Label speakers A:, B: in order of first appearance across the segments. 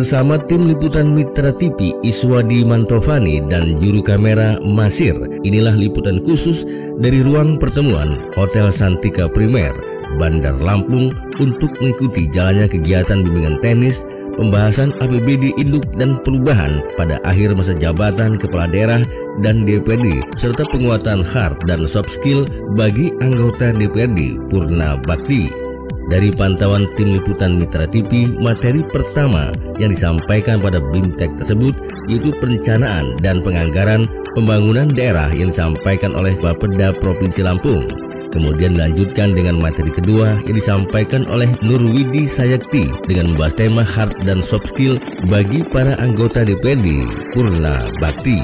A: bersama tim liputan Mitra TV Iswadi Mantovani dan juru kamera Masir. Inilah liputan khusus dari ruang pertemuan Hotel Santika Primer, Bandar Lampung untuk mengikuti jalannya kegiatan bimbingan teknis pembahasan APBD Induk dan Perubahan pada akhir masa jabatan Kepala Daerah dan DPRD serta penguatan hard dan soft skill bagi anggota DPRD Purna Bakti. Dari pantauan tim liputan Mitra TV, materi pertama yang disampaikan pada BIMTEK tersebut yaitu perencanaan dan penganggaran pembangunan daerah yang disampaikan oleh Bapeda Provinsi Lampung. Kemudian dilanjutkan dengan materi kedua yang disampaikan oleh Nurwidi Sayakti dengan membahas tema hard dan soft skill bagi para anggota DPRD Purna Bakti.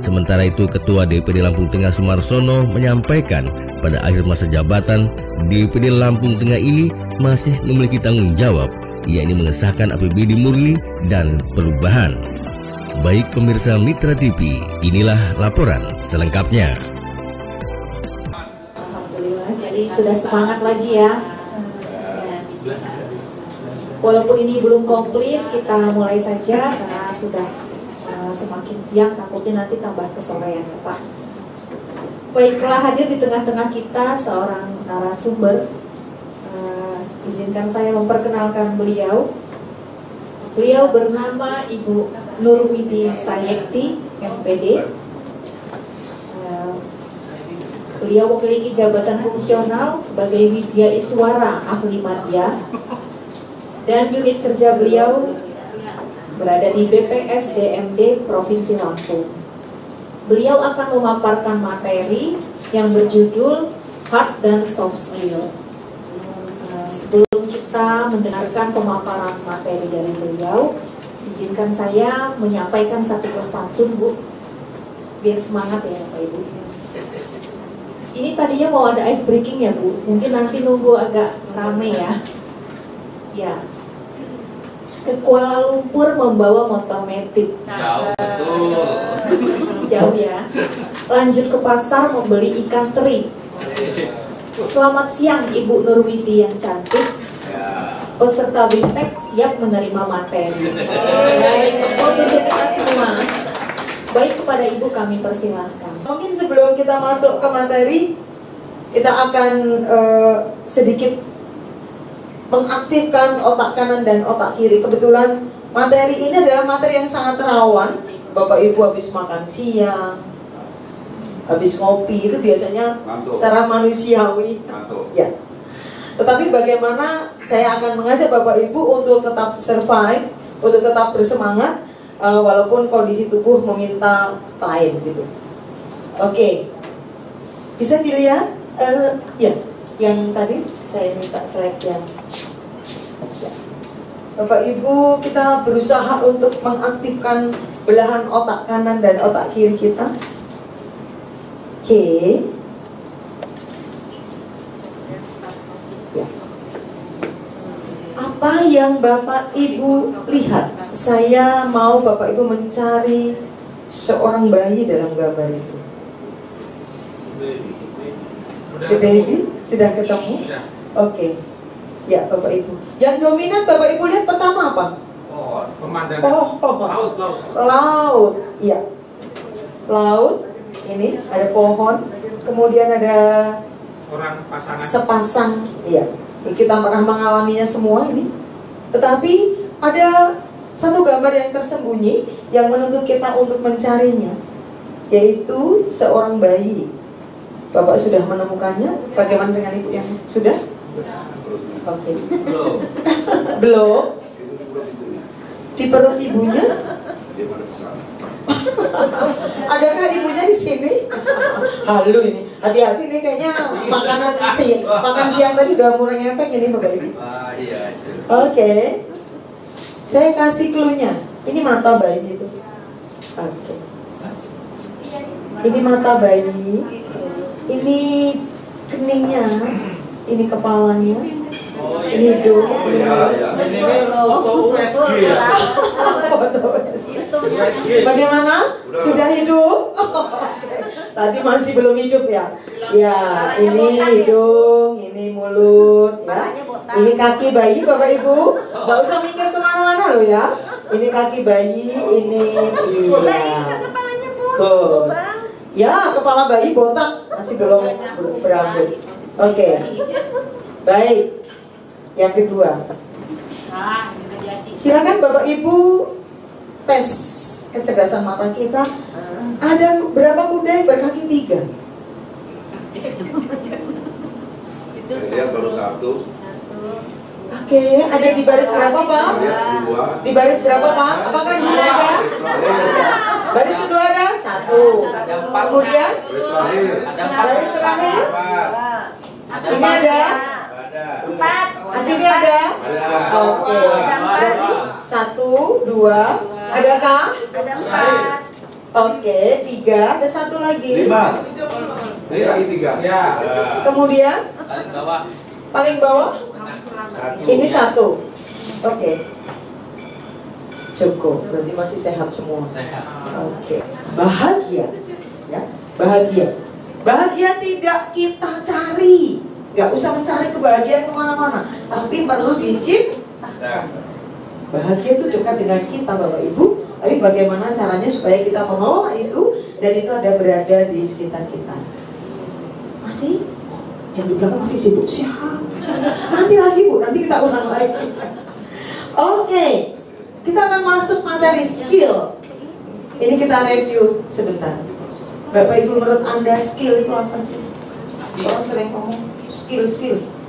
A: Sementara itu, Ketua DPD Lampung Tengah Sumarsono menyampaikan pada akhir masa jabatan DPD Lampung Tengah ini masih memiliki tanggung jawab, yakni mengesahkan APBD murni dan perubahan. Baik pemirsa Mitra TV, inilah laporan selengkapnya.
B: Alhamdulillah, jadi sudah semangat lagi ya. Walaupun ini belum komplit, kita mulai saja karena sudah semakin siang, takutnya nanti tambah kesorean ya Pak. Baiklah, hadir di tengah-tengah kita seorang narasumber. Izinkan saya memperkenalkan beliau. Beliau bernama Ibu Nurwidi Sayakti, MPD. Beliau memiliki jabatan fungsional sebagai Widya Iswara Ahli Madya, dan unit kerja beliau berada di BPS DMD Provinsi Lampung. Beliau akan memaparkan materi yang berjudul Hard dan Soft Skill. Sebelum kita mendengarkan pemaparan materi dari beliau, izinkan saya menyampaikan satu buah pantun, Bu, biar semangat ya Bapak Ibu. Ini tadinya mau ada ice breaking ya Bu, mungkin nanti nunggu agak rame ya. Ya. Ke Kuala Lumpur membawa motor metik.
C: Jauh, betul.
B: Jauh ya. Lanjut ke pasar membeli ikan teri. Selamat siang Ibu Nurwidi yang cantik. Peserta BIMTEK siap menerima materi. Baik, positivitas semua. Baik, kepada Ibu kami persilahkan.
D: Mungkin sebelum kita masuk ke materi, kita akan sedikit mengaktifkan otak kanan dan otak kiri. Kebetulan materi ini adalah materi yang sangat rawan. Bapak Ibu habis makan siang, habis ngopi, itu biasanya secara manusiawi ya. Tetapi bagaimana saya akan mengajak Bapak Ibu untuk tetap survive, untuk tetap bersemangat walaupun kondisi tubuh meminta lain gitu. Oke. Bisa dilihat ya, yang tadi saya minta slide yang Bapak Ibu, kita berusaha untuk mengaktifkan belahan otak kanan dan otak kiri kita. Oke. Ya. Apa yang Bapak Ibu lihat? Saya mau Bapak Ibu mencari seorang bayi dalam gambar itu. The baby sudah ketemu? Oke. Ya Bapak Ibu. Yang dominan Bapak Ibu lihat pertama apa?
C: Pemandangan. Laut.
D: Laut. Iya. Laut. Ini ada pohon. Kemudian ada
C: Orang pasangan.
D: sepasang. Iya. Kita pernah mengalaminya semua ini. Tetapi ada satu gambar yang tersembunyi yang menuntut kita untuk mencarinya, yaitu seorang bayi. Bapak sudah menemukannya? Bagaimana dengan Ibu yang sudah? Oke.
C: Belum.
D: Belum. Di perut ibunya? Adakah ibunya di sini? Halu ini. Hati-hati nih, kayaknya makan siang tadi udah mulai ngefek ini Bapak Ibu.
C: Iya.
D: Oke. Saya kasih clue-nya. Ini mata bayi itu. Oke. Ini mata bayi. Ini keningnya. Ini kepalanya. Ini hidung.
C: Ini foto USG ya.
D: Bagaimana? Sudah hidup? Tadi masih belum hidup ya? Ya, ini hidung, ini mulut, ya. Ini kaki bayi, Bapak Ibu. Gak usah mikir kemana kemana-mana loh ya. Ini kaki bayi, ini iya. Good. Ya, kepala bayi botak, masih belum berambut. Oke. Baik. Yang kedua. Silakan Bapak Ibu tes kecerdasan mata kita. Ada berapa kuda yang berkaki 3?
C: Saya lihat baru 1.
D: Oke, ada di baris berapa Pak? Di baris berapa Pak? Apakah di sini ada? Baris kedua ada? 1. Kemudian? Baris terakhir? Ini ada? 4. Di sini ada? Oke. Berarti 1, 2. Adakah?
E: Ada 4.
D: Oke, 3. Ada 1 lagi.
C: 5. Ini lagi 3. Ya.
D: Kemudian? Paling bawah?
C: 1.
D: Ini 1. Oke. Cukup. Berarti masih sehat semua. Oke. Bahagia. Ya. Bahagia. Bahagia tidak kita cari. Gak usah mencari kebahagiaan kemana-mana. Tapi perlu diciptakan. Bahagia itu dekat dengan kita Bapak Ibu. Tapi bagaimana caranya supaya kita mengelola itu, dan itu ada berada di sekitar kita. Masih? Yang di belakang masih sibuk. Siap. Nanti lagi Bu, nanti kita ulang lagi. Oke. Kita akan masuk materi skill. Ini kita review sebentar. Bapak Ibu, menurut Anda skill itu apa sih? Orang sering ngomong skill.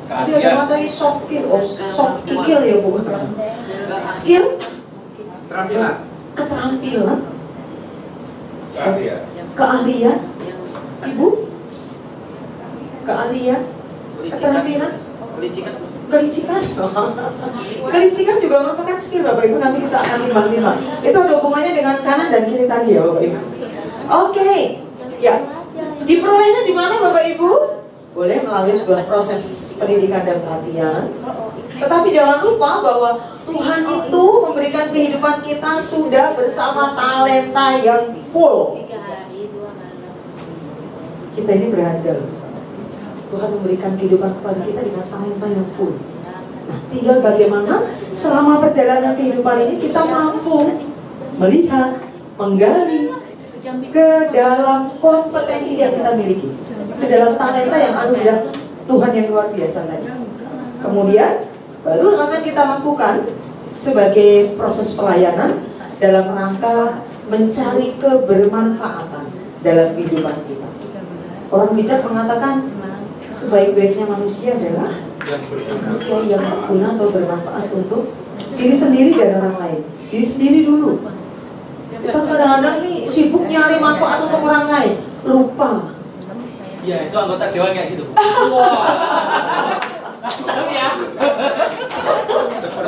D: Tadi ada materi soft skill. Oh, soft skill ya Bu. Skill?
C: Keterampilan.
D: Keterampilan.
C: Keahlian.
D: Keahlian. Ibu? Keahlian. Keterampilan. Kelicikan. Kelicikan juga merupakan skill Bapak Ibu. Nanti kita akan timbang-timbang. Itu ada hubungannya dengan kanan dan kiri tadi ya Bapak Ibu. Oke. Ya. Diperolehnya di mana Bapak Ibu? Boleh melalui sebuah proses pendidikan dan pelatihan. Tetapi jangan lupa bahwa Tuhan itu memberikan kehidupan kita sudah bersama talenta yang full. Kita ini berharga. Tuhan memberikan kehidupan kepada kita dengan talenta yang full. Nah, tinggal bagaimana selama perjalanan kehidupan ini kita mampu melihat, menggali ke dalam kompetensi yang kita miliki, ke dalam talenta yang anugerah Tuhan yang luar biasa tadi. Kemudian baru akan kita lakukan sebagai proses pelayanan dalam rangka mencari kebermanfaatan dalam kehidupan kita. Orang bijak mengatakan sebaik-baiknya manusia adalah manusia yang berguna atau bermanfaat untuk diri sendiri dan orang lain. Diri sendiri dulu. Kita kadang-kadang nih sibuk nyari manfaat untuk orang lain, lupa.
F: Iya, itu anggota dewan kayak gitu.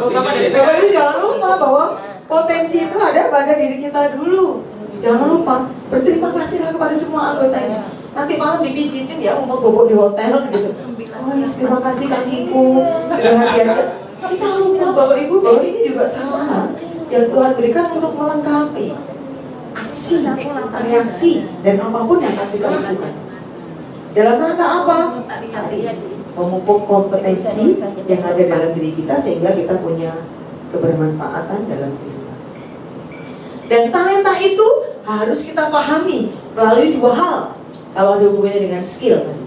D: Bapak Ibu jangan lupa bahwa potensi itu ada pada diri kita dulu. Jangan lupa berterima kasihlah kepada semua anggotanya. Nanti malam dipijitin ya, mau bobok di hotel gitu. Oh, terima kasih kakiku sudah diajak. Kita lupa Bapak Ibu bahwa ini juga sarana yang Tuhan berikan untuk melengkapi aksi, reaksi, dan apapun yang akan kita lakukan. Dalam rangka apa? Tadi memupuk kompetensi yang ada dalam diri kita sehingga kita punya kebermanfaatan dalam kehidupan. Dan talenta itu harus kita pahami melalui 2 hal. Kalau ada hubungannya dengan skill tadi,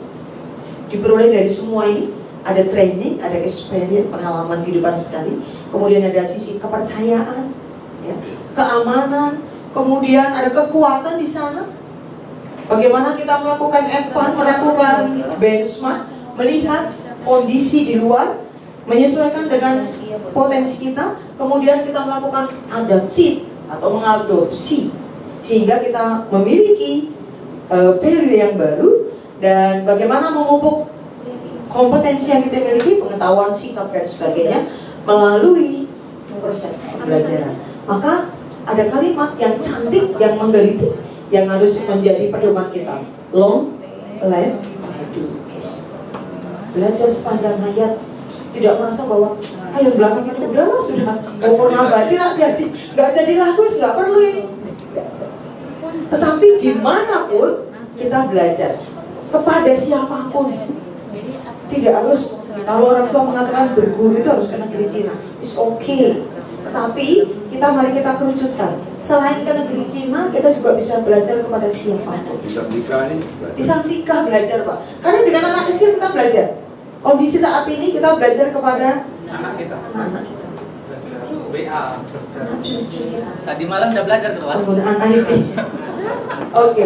D: diperoleh dari semua ini. Ada training, ada experience, pengalaman kehidupan sekali. Kemudian ada sisi kepercayaan, ya, keamanan. Kemudian ada kekuatan di sana. Bagaimana kita melakukan advance, melakukan benchmark, melihat kondisi di luar, menyesuaikan dengan potensi kita. Kemudian kita melakukan adaptif atau mengadopsi, sehingga kita memiliki value yang baru. Dan bagaimana memupuk kompetensi yang kita miliki, pengetahuan, sikap, dan sebagainya melalui proses pembelajaran. Maka ada kalimat yang cantik, yang menggelitik, yang harus menjadi pedoman kita. Long life education. Belajar sepanjang hayat. Tidak merasa bahwa yang belakang itu udahlah sudah umur nabati lah jadi nggak jadi laku, nggak perlu ini. Tetapi dimanapun kita belajar kepada siapapun. Tidak harus, kalau orang tua mengatakan berguru itu harus kena kelicikan. It's okay. Tetapi mari kita kerucutkan. Selain ke negeri Cina, kita juga bisa belajar kepada siapapun.
C: Bisa nikah nih.
D: Bisa nikah belajar, Pak. Karena dengan anak kecil kita belajar. Kondisi saat ini kita belajar kepada
C: Anak kita.
D: anak kita,
F: WA.
D: anak cucu kita.
F: Tadi malam udah belajar tuh, Pak.
D: Penggunaan IT. Oke.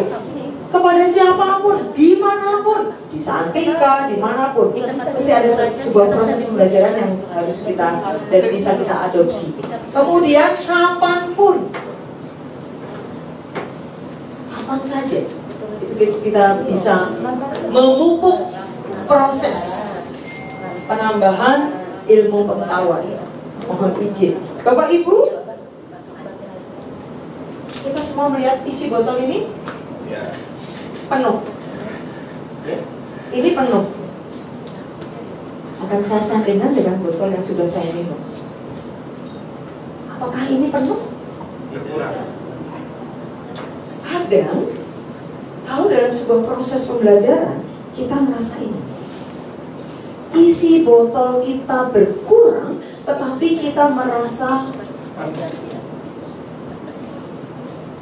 D: Kepada siapapun, dimanapun, di Santika, dimanapun, pasti ada sebuah proses pembelajaran yang harus kita dan bisa kita adopsi. Kemudian kapanpun, kapan saja itu kita bisa memupuk proses penambahan ilmu pengetahuan. Mohon izin, Bapak Ibu, kita semua melihat isi botol ini
C: Ya.
D: penuh. Ini penuh. Akan saya sandingkan dengan botol yang sudah saya minum. Apakah ini penuh?
C: Kurang.
D: Kadang, kalau dalam sebuah proses pembelajaran, kita merasa ini. Isi botol kita berkurang, tetapi kita merasa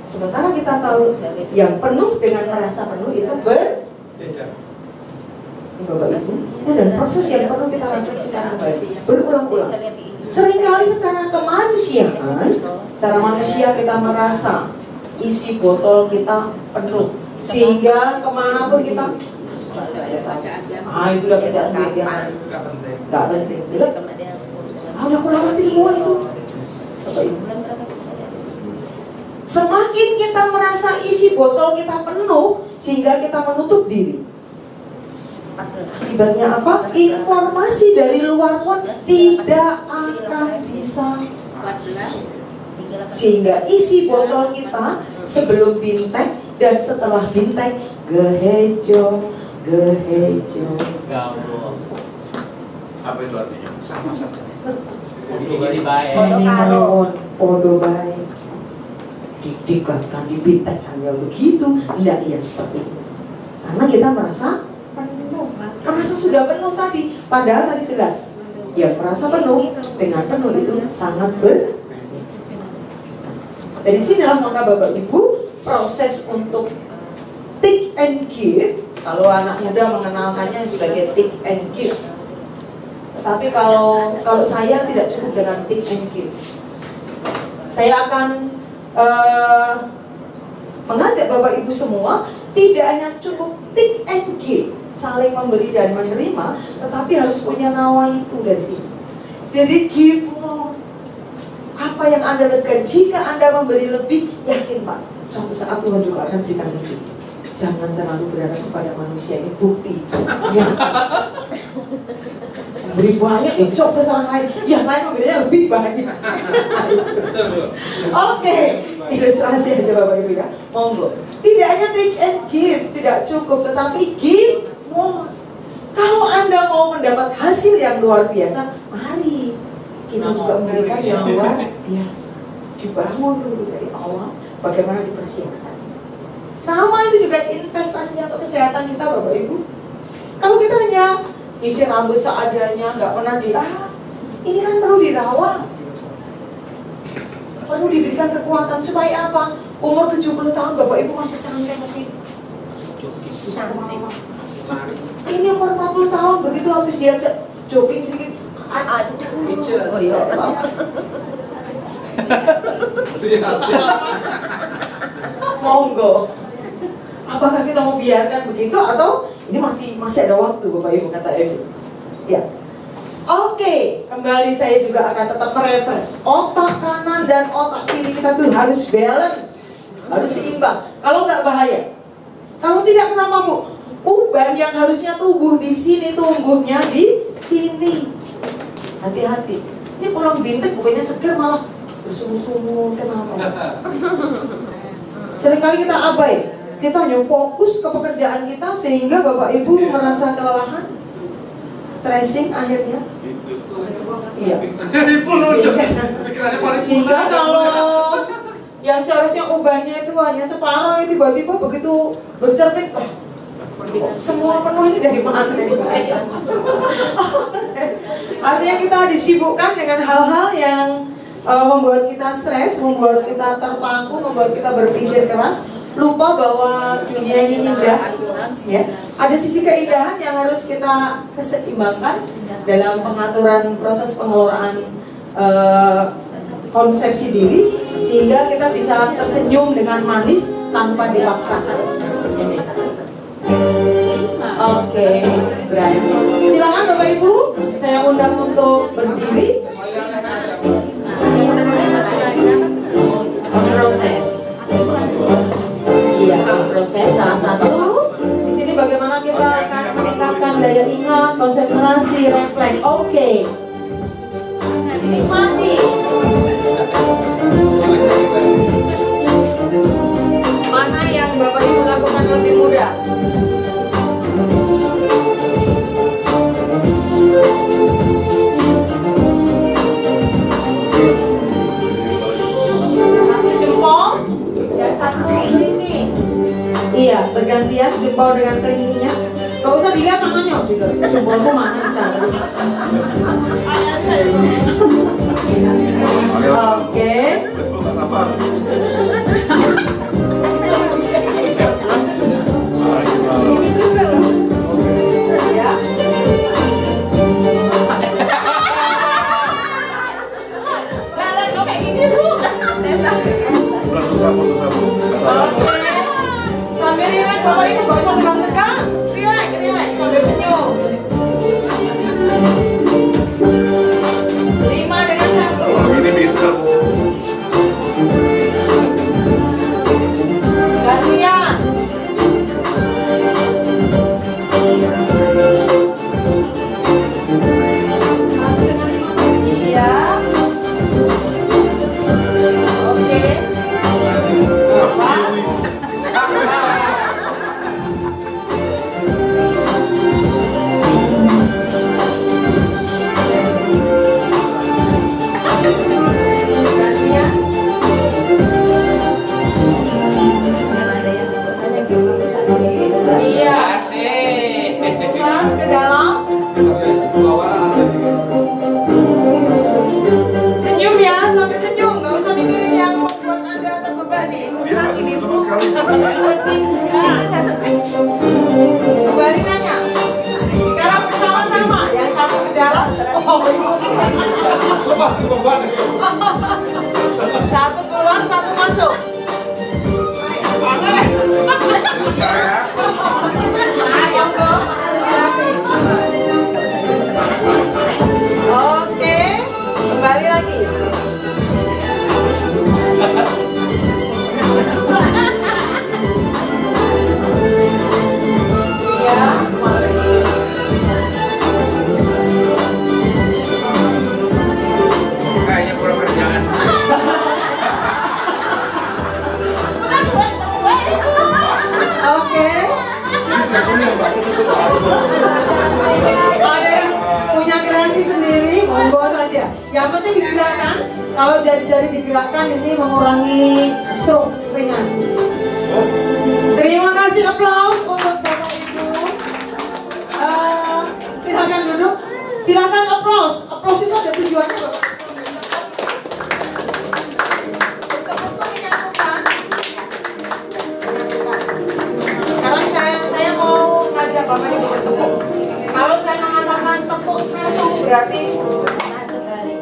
D: sementara kita tahu yang penuh dengan merasa penuh itu
C: Beda.
D: Bapak Ibu, dan proses yang perlu kita refleksikan kembali berulang-ulang. Seringkali secara kemanusiaan, secara manusia kita merasa isi botol kita penuh, sehingga kemanapun kita itu udah kerjaan duit ya, nggak penting. Udah aku lewati semua itu. Bapak Ibu, semakin kita merasa isi botol kita penuh, sehingga kita menutup diri. Akibatnya apa? Informasi dari luar pun tidak akan bisa masuk. Sehingga isi botol kita sebelum bintek dan setelah bintek gehejo.
C: Apa itu artinya? Sama saja.
F: Ini baik.
D: Podo baik. Didiklatkan, dibintekkan ya begitu. Tidak ya seperti itu. Karena kita merasa penuh, merasa sudah penuh tadi. Padahal tadi jelas, yang merasa penuh dengan penuh itu sangat Dari sinilah maka Bapak Ibu, proses untuk take and give. Kalau anak muda mengenalkannya sebagai take and give. Tetapi kalau saya tidak cukup dengan take and give. Saya akan mengajak Bapak Ibu semua tidak hanya cukup take and give, saling memberi dan menerima, tetapi harus punya nawa itu dari sini. Jadi give more. Apa yang Anda lakukan, jika Anda memberi lebih, yakin Pak, suatu saat Tuhan juga akan berikan lebih. Jangan terlalu berharap kepada manusia, ini bukti. Ya. Beri banyak, ya bisa ke orang lain. Yang lain memberinya lebih banyak. Oke, ilustrasi aja Bapak Ibu ya. Monggo. Tidak hanya take and give, tidak cukup, tetapi give more. Kalau Anda mau mendapat hasil yang luar biasa, mari kita juga memberikan yang luar biasa. Dibangun dulu dari awal, bagaimana dipersiapkan. Sama itu juga investasi untuk kesehatan kita Bapak Ibu. Kalau kita hanya isi rambut seadanya, nggak pernah dilas, ini kan perlu dirawat, perlu diberikan kekuatan supaya apa? Umur 70 tahun Bapak Ibu masih santai, masih santai. Ini umur 40 tahun begitu habis dia jogging sedikit, oh iya, monggo. Apakah kita mau biarkan begitu atau ini masih ada waktu Bapak Ibu kata Ibu? Ya. Oke, kembali saya juga akan tetap merefresh. Otak kanan dan otak kiri kita tuh harus balance, harus seimbang. Kalau nggak bahaya. Kalau tidak kenapa Bu? Uban yang harusnya tumbuh di sini tumbuhnya di sini. Hati-hati. Ini pulang bintik bukannya seger malah bersumur-sumur. Kenapa? Seringkali kita abai. Kita hanya fokus ke pekerjaan kita sehingga Bapak Ibu merasa kelelahan, stressing akhirnya. Iya. Sehingga kalau yang seharusnya ubahnya itu hanya separuh, tiba-tiba begitu bercermin, semua penuh ini dari mana? Artinya kita disibukkan dengan hal-hal yang membuat kita stres, membuat kita terpaku, membuat kita berpikir keras, lupa bahwa dunia ini indah. Ya, ada sisi keindahan yang harus kita keseimbangkan dalam pengaturan proses pengelolaan konsepsi diri, sehingga kita bisa tersenyum dengan manis tanpa dipaksakan. Oke, berani. Silakan Bapak Ibu, saya undang untuk berdiri. Proses. Iya, proses salah satu. Di sini bagaimana kita akan meningkatkan daya ingat, konsentrasi, refleks. Oke. Nikmati. Mana yang Bapak Ibu lakukan lebih mudah? Satu jempol, ya satu kelingking. Iya, bergantian jempol dengan kelingkingnya. Gak usah dilihat tangannya, jempolku mana? Oke. Sambil relax Bapak Ibu, gak usah tegang-tegang. Relax, sambil senyum. 5 dengan 1.
C: Ini pintar.
D: Gantian. Iya. Oke. Ke dalam. Senyum ya, sampai senyum. Gak usah mikirin yang membuat Anda terbebani. Kembali nanya. Sekarang bersama-sama. Yang satu ke dalam. Satu keluar, satu masuk. Oke, kembali lagi. Ya,
C: Kayaknya kurang kerjaan.
D: oke. Ada yang punya kreasi sendiri, monggo saja. Yang penting digerakkan. Kalau jari-jari digerakkan ini mengurangi stroke ringan. Terima kasih, aplaus untuk Bapak Ibu. Silakan duduk. Silakan aplaus. Aplaus itu ada tujuannya, Bapak. Sekarang saya mau ngajak Bapak Ibu bertepuk. Kalau saya mengatakan tepuk satu, berarti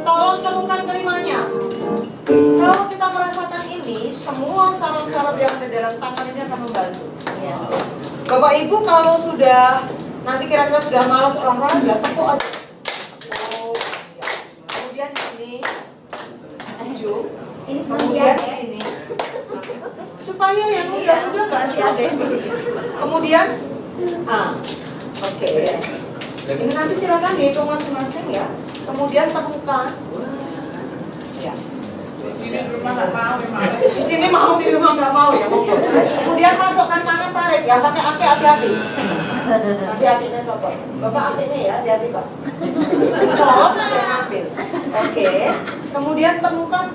D: tolong temukan kelimanya. Kalau kita merasakan ini, semua saraf-saraf yang ada dalam tangan ini akan membantu. Bapak Ibu kalau sudah nanti kira-kira sudah malas olahraga, tepuk aja. Kemudian ini, ujung. Kemudian ini. Supaya yang muda-muda nggak ada. Kemudian, oke. Ini nanti silakan dihitung masing-masing ya. Kemudian temukan. Ya. Di sini mau, di rumah nggak mau ya. Kemudian masukkan tangan, tarik ya. Pakai aki, hati-hati. Nanti akinya sopot. Bapak akinya ya, hati-hati Pak. Colok nanti yang ambil. Oke. Kemudian temukan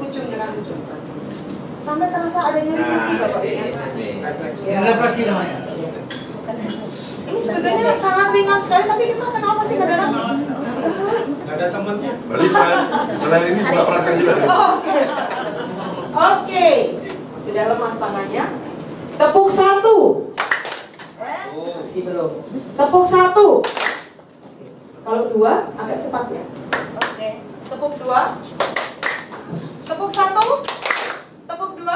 D: ujung dengan ujung. Sampai terasa ada nyeri kaki Bapak ya.
F: Represi namanya.
D: Ini sebetulnya sangat ringan sekali, tapi kita kenapa sih kadang-kadang
C: Nggak ada temannya. Berarti Selain ini juga praktek juga.
D: Oke. Sudah lemas tangannya. Tepuk 1. Masih belum. Tepuk 1. Kalau 2 agak cepat ya.
E: Oke.
D: Tepuk 2. Tepuk 1. Tepuk 2.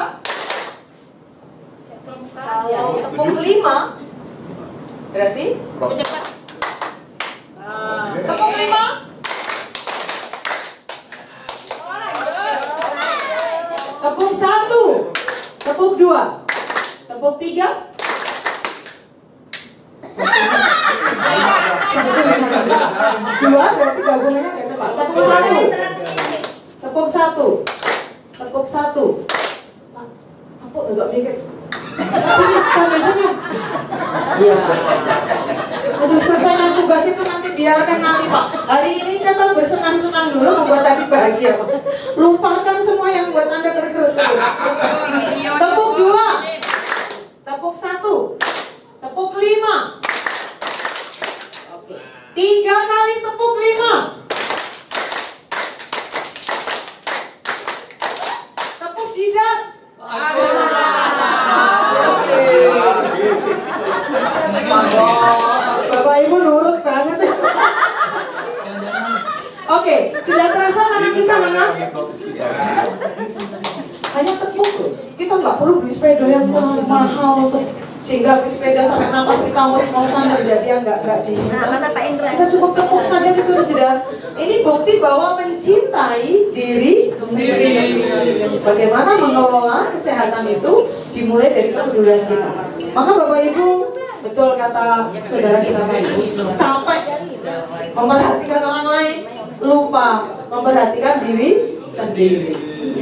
D: Kalau tepuk 5 berarti
E: Cepat.
D: tepuk 5. Tepuk 1. Tepuk 2. Tepuk 3. Dua berarti gabungannya agak cepat. Tepuk 1. Tepuk 1. Tepuk 1. Tepuk agak sedikit. Senyum, sambil senyum. Iya. Aduh, selesaikan tugas itu nanti biarkan nanti Pak. Hari ini kita bersenang-senang dulu membuat tadi bahagia Pak. Lupakan semua yang buat Anda kerut-kerut. Tepuk 2. Tepuk 1. Tepuk 5. Oke. 3 kali tepuk 5. Tepuk jidat. Bapak Ibu nurut banget. Oke, sudah terasa tangan kita hangat? Hanya tepuk loh. Kita nggak perlu beli sepeda yang mahal tuh, sehingga beli sepeda sampai napas kita ngos-ngosan terjadi nggak di.
E: Nah, mana Pak Indra?
D: Kita cukup tepuk saja gitu sudah. Ini bukti bahwa mencintai diri sendiri. Bagaimana mengelola kesehatan itu dimulai dari kepedulian kita. Maka Bapak Ibu, betul kata saudara kita tadi, capek memperhatikan orang lain, lupa memperhatikan diri sendiri.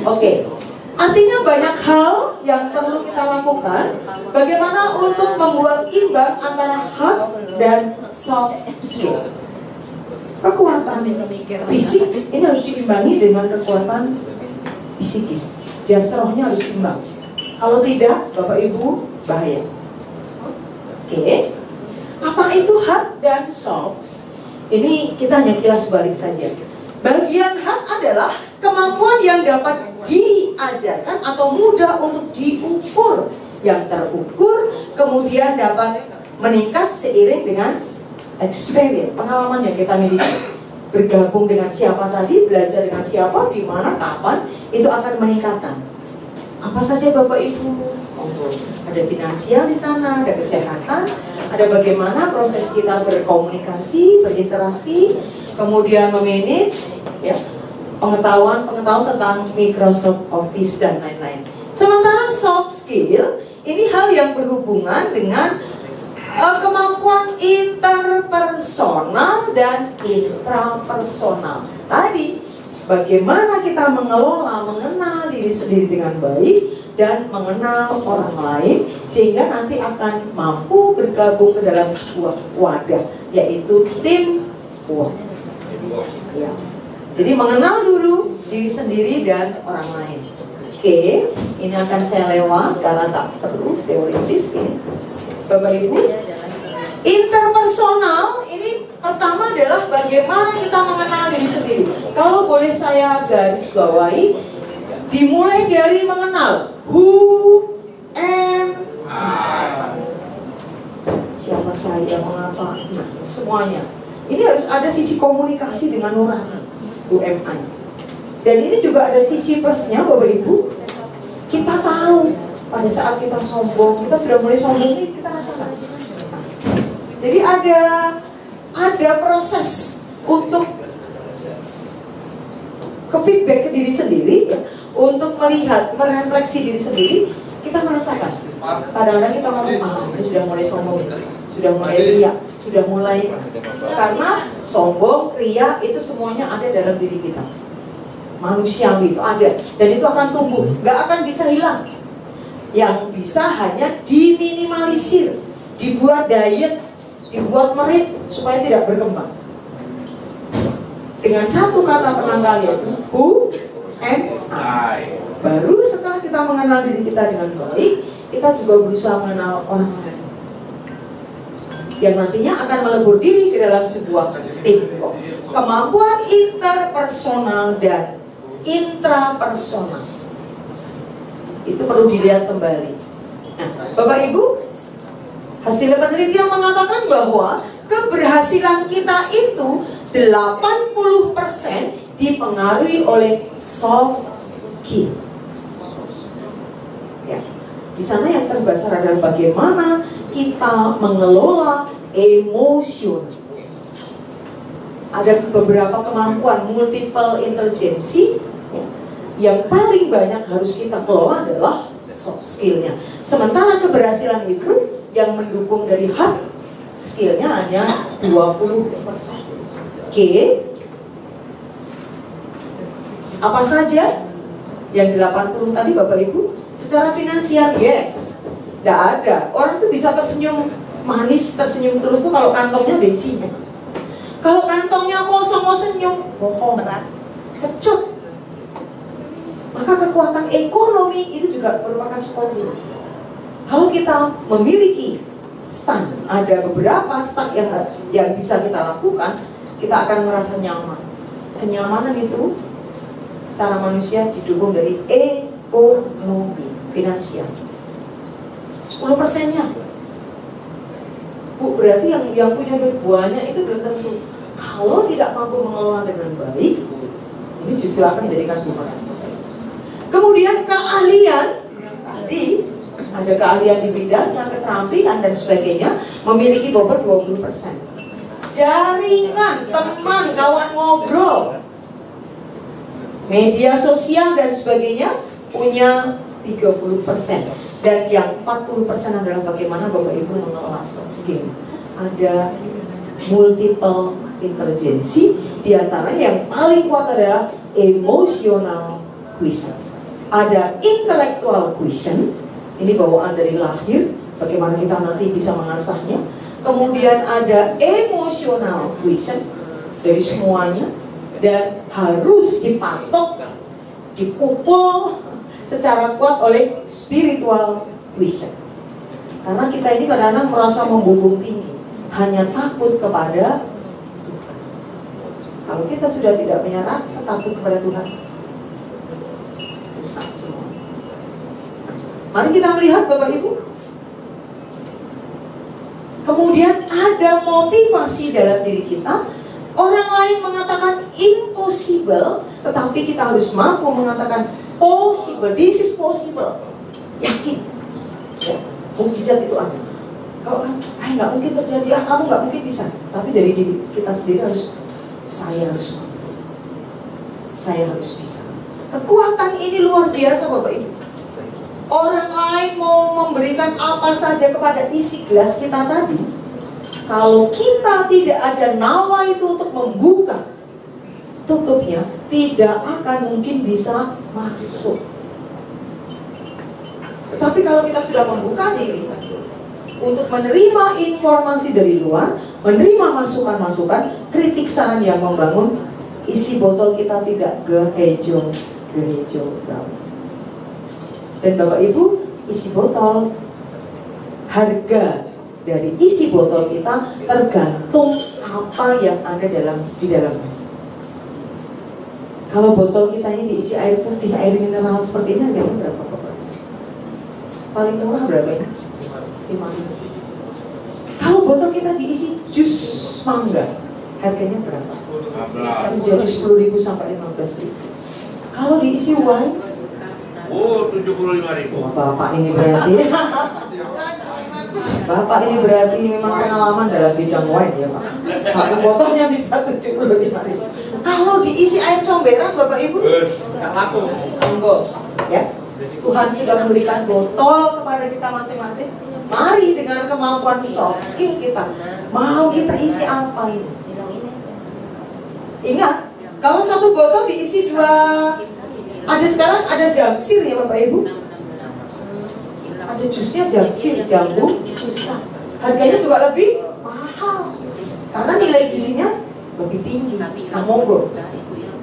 D: Oke. Artinya banyak hal yang perlu kita lakukan. Bagaimana untuk membuat imbang antara hard dan soft skill. Kekuatan fisik ini harus diimbangi dengan kekuatan psikis. Jasrohnya harus imbang. Kalau tidak, Bapak Ibu bahaya. Oke. Apa itu hard dan soft? Ini kita hanya kilas balik saja. Bagian hard adalah kemampuan yang dapat diajarkan atau mudah untuk diukur, yang terukur kemudian dapat meningkat seiring dengan experience, pengalaman yang kita miliki. Bergabung dengan siapa tadi, belajar dengan siapa, di mana, kapan, itu akan meningkatkan. Apa saja Bapak Ibu? Ada finansial di sana, ada kesehatan, ada bagaimana proses kita berkomunikasi, berinteraksi, kemudian memanage, ya, pengetahuan tentang Microsoft Office dan lain-lain. Sementara soft skill ini hal yang berhubungan dengan kemampuan interpersonal dan intrapersonal. Tadi bagaimana kita mengenal diri sendiri dengan baik dan mengenal orang lain sehingga nanti akan mampu bergabung ke dalam sebuah wadah, yaitu teamwork. Ya. Jadi mengenal dulu diri sendiri dan orang lain. Oke, ini akan saya lewat karena tak perlu teoritis ini. Bapak Ibu, interpersonal ini pertama adalah bagaimana kita mengenal diri sendiri. Kalau boleh saya garis bawahi, dimulai dari mengenal who am I. Siapa saya, mengapa, nah, semuanya. Ini harus ada sisi komunikasi dengan orang. Who am I. Dan ini juga ada sisi plusnya Bapak Ibu. Kita tahu pada saat kita sombong, kita sudah mulai sombong ini kita rasakan. Jadi ada proses untuk ke feedback ke diri sendiri, ya, untuk melihat, merefleksi diri sendiri, kita merasakan. Kadang-kadang kita ngomong, ini sudah mulai sombong, sudah mulai riak, sudah mulai, karena sombong, riak itu semuanya ada dalam diri kita. Manusiawi itu ada, dan itu akan tumbuh, nggak akan bisa hilang. Yang bisa hanya diminimalisir, dibuat diet, dibuat merit supaya tidak berkembang. Dengan satu kata penanggal yaitu who am I. Baru setelah kita mengenal diri kita dengan baik, kita juga berusaha mengenal orang lain yang nantinya akan melebur diri ke dalam sebuah tim. Kemampuan interpersonal dan intrapersonal. Itu perlu dilihat kembali. Nah, Bapak Ibu, hasil penelitian mengatakan bahwa keberhasilan kita itu 80% dipengaruhi oleh soft skill. Ya, di sana yang terbesar adalah bagaimana kita mengelola emosi. Ada beberapa kemampuan multiple intelligency ya, yang paling banyak harus kita kelola adalah soft skillnya. Sementara keberhasilan itu yang mendukung dari hard skillnya hanya 20%. Oke. Apa saja yang 80 tadi Bapak Ibu? Secara finansial, yes. Tidak ada. Orang tuh bisa tersenyum manis, tersenyum terus tuh kalau kantongnya ada isinya. Kalau kantongnya kosong mau senyum, bohong, kecut. Maka kekuatan ekonomi itu juga merupakan solusi. Kalau kita memiliki stunt, ada beberapa stunt yang bisa kita lakukan, kita akan merasa nyaman. Kenyamanan itu secara manusia didukung dari ekonomi, finansial. 10%-nya. Bu, berarti yang punya duit banyak itu belum tentu. Kalau tidak mampu mengelola dengan baik, ini justru akan menjadikan sumber. Kemudian keahlian, tadi ada keahlian di bidangnya, keterampilan dan sebagainya, memiliki bobot 20%. Jaringan, teman, kawan ngobrol, media sosial dan sebagainya punya 30%. Dan yang 40% adalah bagaimana Bapak Ibu mengelola soft skill. Ada multiple intelligency, diantaranya yang paling kuat adalah emotional quotient. Ada intellectual quotient, ini bawaan dari lahir, bagaimana kita nanti bisa mengasahnya. Kemudian ada emotional quotient dari semuanya, dan harus dipatok, dipukul secara kuat oleh spiritual quotient. Karena kita ini kadang-kadang merasa membumbung tinggi, hanya takut kepada Tuhan. Kalau kita sudah tidak punya rasa takut kepada Tuhan, rusak semua. Mari kita melihat Bapak Ibu. Kemudian ada motivasi dalam diri kita. Orang lain mengatakan impossible, tetapi kita harus mampu mengatakan possible. This is possible. Yakin ya, mukjizat itu ada. Kalau orang, nggak mungkin terjadi, kamu nggak mungkin bisa. Tapi dari diri kita sendiri harus, saya harus mampu, saya harus bisa. Kekuatan ini luar biasa Bapak Ibu. Orang lain mau memberikan apa saja kepada isi gelas kita tadi, kalau kita tidak ada nawa itu untuk membuka tutupnya, tidak akan mungkin bisa masuk. Tetapi kalau kita sudah membuka diri untuk menerima informasi dari luar, menerima masukan-masukan, kritik saran yang membangun, isi botol kita tidak gehejo daun. Dan Bapak Ibu, isi botol, harga dari isi botol kita tergantung apa yang ada di dalamnya. Kalau botol kita ini diisi air putih, air mineral seperti ini, harganya berapa Bapak? Paling murah berapa ini? 5.000. Kalau botol kita diisi jus mangga, harganya berapa? Menjadi 10.000 sampai 15.000. Kalau diisi wine,
C: 75.000.
D: Bapak ini berarti Bapak ini berarti memang pengalaman dalam bidang wine ya Pak. Satu botolnya bisa 75.000. Kalau diisi air comberan Bapak Ibu, nggak laku. Monggo ya. Tuhan sudah memberikan botol kepada kita masing-masing. Mari dengan kemampuan soft skill kita, mau kita isi apa ini? Ingat, kalau satu botol diisi 2, ada sekarang ada jamsir ya Bapak Ibu. Ada jusnya jamsir, jambu, susah. Harganya juga lebih mahal karena nilai gizinya lebih tinggi. Nah monggo,